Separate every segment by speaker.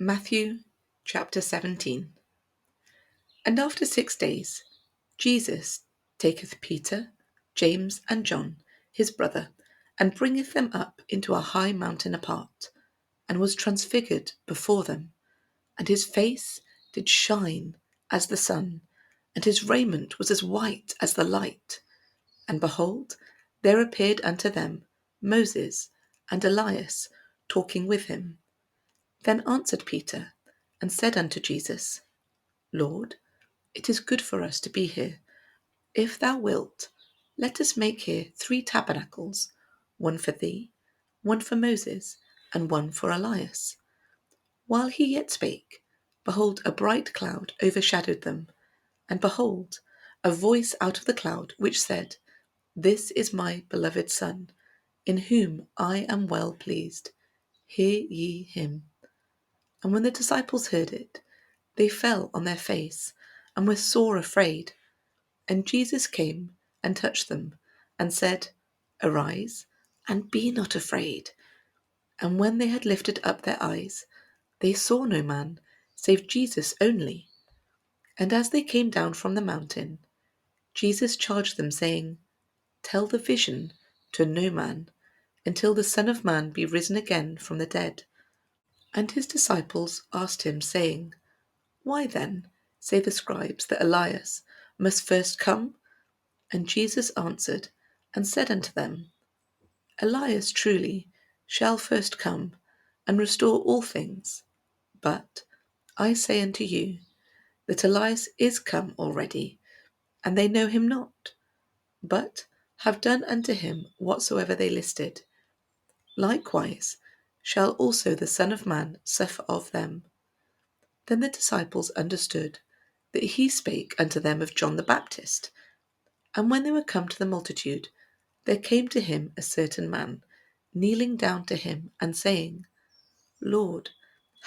Speaker 1: Matthew chapter 17. And after 6 days, Jesus taketh Peter, James, and John, his brother, and bringeth them up into a high mountain apart, and was transfigured before them, and his face did shine as the sun, and his raiment was as white as the light. And behold, there appeared unto them Moses and Elias talking with him. Then answered Peter, and said unto Jesus, Lord, it is good for us to be here. If thou wilt, let us make here 3 tabernacles, one for thee, one for Moses, and one for Elias. While he yet spake, behold, a bright cloud overshadowed them, and behold, a voice out of the cloud which said, This is my beloved Son, in whom I am well pleased. Hear ye him. And when the disciples heard it, they fell on their face, and were sore afraid. And Jesus came and touched them, and said, Arise, and be not afraid. And when they had lifted up their eyes, they saw no man, save Jesus only. And as they came down from the mountain, Jesus charged them, saying, Tell the vision to no man, until the Son of Man be risen again from the dead. And his disciples asked him, saying, Why then say the scribes that Elias must first come? And Jesus answered and said unto them, Elias truly shall first come and restore all things. But I say unto you that Elias is come already, and they know him not, but have done unto him whatsoever they listed. Likewise shall also the Son of Man suffer of them. Then the disciples understood that he spake unto them of John the Baptist. And when they were come to the multitude, there came to him a certain man, kneeling down to him, and saying, Lord,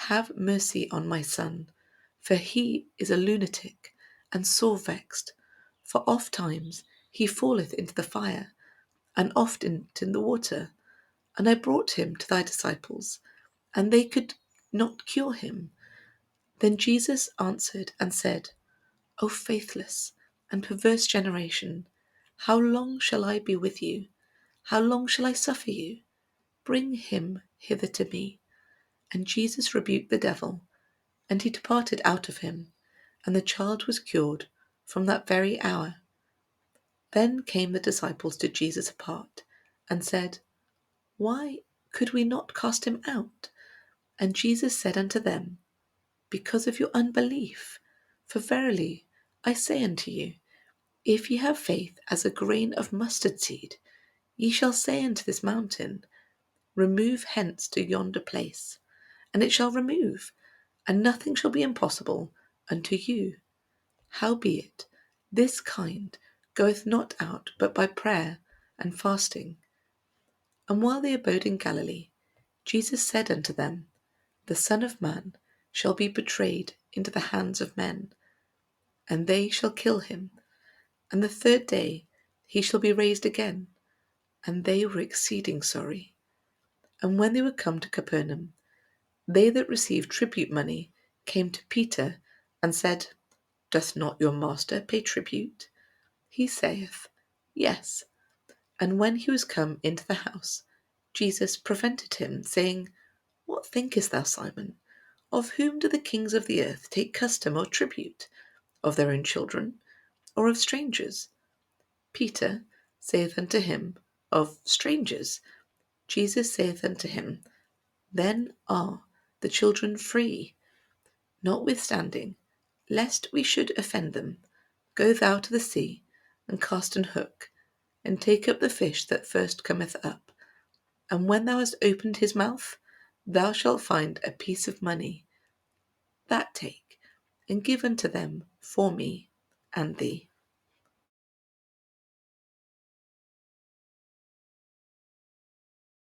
Speaker 1: have mercy on my son, for he is a lunatic, and sore vexed. For oft times he falleth into the fire, and oft into the water. And I brought him to thy disciples, and they could not cure him. Then Jesus answered and said, O faithless and perverse generation, how long shall I be with you? How long shall I suffer you? Bring him hither to me. And Jesus rebuked the devil, and he departed out of him, and the child was cured from that very hour. Then came the disciples to Jesus apart, and said, Why could we not cast him out? And Jesus said unto them, Because of your unbelief. For verily I say unto you, if ye have faith as a grain of mustard seed, ye shall say unto this mountain, Remove hence to yonder place, and it shall remove, and nothing shall be impossible unto you. Howbeit, this kind goeth not out but by prayer and fasting. And while they abode in Galilee, Jesus said unto them, The Son of Man shall be betrayed into the hands of men, and they shall kill him, and the 3rd day he shall be raised again. And they were exceeding sorry. And when they were come to Capernaum, they that received tribute money came to Peter, and said, Doth not your master pay tribute? He saith, Yes. And when he was come into the house, Jesus prevented him, saying, What thinkest thou, Simon? Of whom do the kings of the earth take custom or tribute? Of their own children, or of strangers? Peter saith unto him, Of strangers. Jesus saith unto him, Then are the children free. Notwithstanding, lest we should offend them, go thou to the sea, and cast an hook, and take up the fish that first cometh up. And when thou hast opened his mouth, thou shalt find a piece of money. That take, and give unto them for me and thee.